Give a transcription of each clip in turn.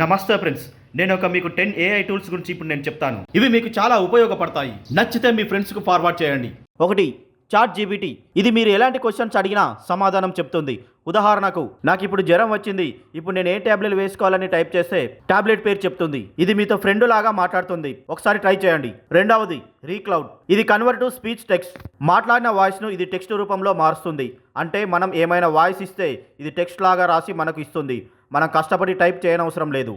నమస్తే ఫ్రెండ్స్, నేను మీకు 10 AI టూల్స్ గురించి ఇప్పుడు నేను చెప్తాను. ఇవి మీకు చాలా ఉపయోగపడతాయి. నచ్చితే మీ ఫ్రెండ్స్కు ఫార్వర్డ్ చేయండి. ఒకటి, చాట్ జీపీటీ. ఇది మీరు ఎలాంటి క్వశ్చన్స్ అడిగినా సమాధానం చెప్తుంది. ఉదాహరణకు, నాకు ఇప్పుడు జ్వరం వచ్చింది, ఇప్పుడు నేను ఏ టాబ్లెట్ వేసుకోవాలని టైప్ చేస్తే టాబ్లెట్ పేరు చెప్తుంది. ఇది మీతో ఫ్రెండ్ లాగా మాట్లాడుతుంది. ఒకసారి ట్రై చేయండి. రెండవది, రీక్లౌడ్. ఇది కన్వర్ట్ టు స్పీచ్ టెక్స్ట్. మాట్లాడిన వాయిస్ను ఇది టెక్స్ట్ రూపంలో మారుస్తుంది. అంటే మనం ఏమైనా వాయిస్ ఇస్తే ఇది టెక్స్ట్ లాగా రాసి మనకు ఇస్తుంది. మనం కష్టపడి టైప్ చేయనవసరం లేదు.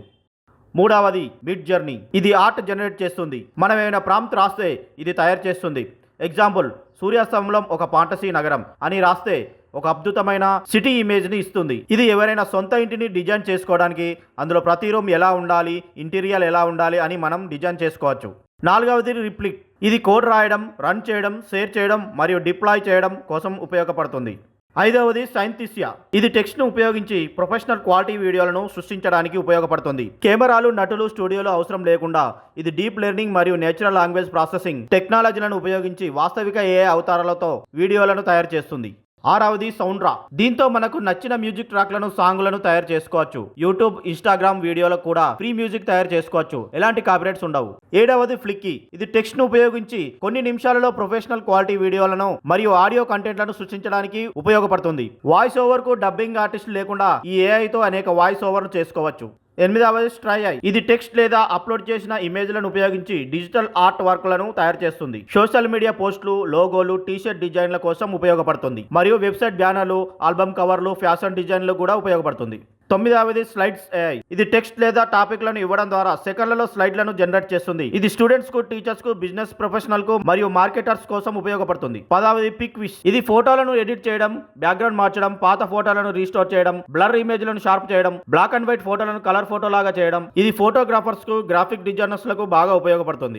మూడవది, మిడ్ జర్నీ. ఇది ఆర్ట్ జనరేట్ చేస్తుంది. మనం ఏమైనా ప్రాంప్ట్ రాస్తే ఇది తయారు చేస్తుంది. ఎగ్జాంపుల్, సూర్యాస్తమంలో ఒక ఫాంటసీ నగరం అని రాస్తే ఒక అద్భుతమైన సిటీ ఇమేజ్ని ఇస్తుంది. ఇది ఎవరైనా సొంత ఇంటిని డిజైన్ చేసుకోవడానికి, అందులో ప్రతి రూమ్ ఎలా ఉండాలి, ఇంటీరియర్ ఎలా ఉండాలి అని మనం డిజైన్ చేసుకోవచ్చు. నాలుగవది, రిప్లిక్. ఇది కోడ్ రాయడం, రన్ చేయడం, షేర్ చేయడం మరియు డిప్లాయ్ చేయడం కోసం ఉపయోగపడుతుంది. ఐదవది, సైంతిసియా. ఇది టెక్స్ట్ను ఉపయోగించి ప్రొఫెషనల్ క్వాలిటీ వీడియోలను సృష్టించడానికి ఉపయోగపడుతుంది. కెమెరాలు, నటులు, స్టూడియోలు అవసరం లేకుండా ఇది డీప్ లెర్నింగ్ మరియు నేచురల్ లాంగ్వేజ్ ప్రాసెసింగ్ టెక్నాలజీలను ఉపయోగించి వాస్తవిక AI అవతారాలతో వీడియోలను తయారు చేస్తుంది. ఆరవది, సౌండ్ రా. దీంతో మనకు నచ్చిన మ్యూజిక్ ట్రాక్లను, సాంగ్లను తయారు చేసుకోవచ్చు. యూట్యూబ్, ఇన్స్టాగ్రామ్ వీడియోలకు కూడా ఫ్రీ మ్యూజిక్ తయారు చేసుకోవచ్చు. ఎలాంటి కాపీరైట్స్ ఉండవు. ఏడవది, ఫ్లిక్కీ. ఇది టెక్స్ట్ ను ఉపయోగించి కొన్ని నిమిషాలలో ప్రొఫెషనల్ క్వాలిటీ వీడియోలను మరియు ఆడియో కంటెంట్లను సృష్టించడానికి ఉపయోగపడుతుంది. వాయిస్ ఓవర్ కు డబ్బింగ్ ఆర్టిస్ట్ లేకుండా ఈ AI తో అనేక వాయిస్ ఓవర్లు చేసుకోవచ్చు. ఎనిమిదవది, స్ట్రై. ఇది టెక్స్ట్ లేదా అప్లోడ్ చేసిన ఇమేజ్లను ఉపయోగించి డిజిటల్ ఆర్ట్ వర్క్లను తయారు చేస్తుంది. సోషల్ మీడియా పోస్టులు, లోగోలు, టీషర్ట్ డిజైన్ల కోసం ఉపయోగపడుతుంది మరియు వెబ్సైట్ బ్యానర్లు, ఆల్బమ్ కవర్లు, ఫ్యాషన్ డిజైన్లు కూడా ఉపయోగపడుతుంది. తొమ్మిదవది, స్లైడ్స్ AI. ఇది టెక్స్ట్ లేదా టాపిక్లను ఇవ్వడం ద్వారా సెకండ్లలో స్లైడ్లను జనరేట్ చేస్తుంది. ఇది స్టూడెంట్స్ కు, టీచర్స్ కు, బిజినెస్ ప్రొఫెషనల్ కు మరియు మార్కెటర్స్ కోసం ఉపయోగపడుతుంది. పదవది, పిక్ విష్. ఇది ఫోటోలను ఎడిట్ చేయడం, బ్యాక్గ్రౌండ్ మార్చడం, పాత ఫోటోలను రీస్టోర్ చేయడం, బ్లర్ ఇమేజ్లను షార్ప్ చేయడం, బ్లాక్ అండ్ వైట్ ఫోటోలను కలర్ ఫోటో లాగా చేయడం. ఇది ఫోటోగ్రాఫర్స్ కు, గ్రాఫిక్ డిజైనర్స్ లకు బాగా ఉపయోగపడుతుంది.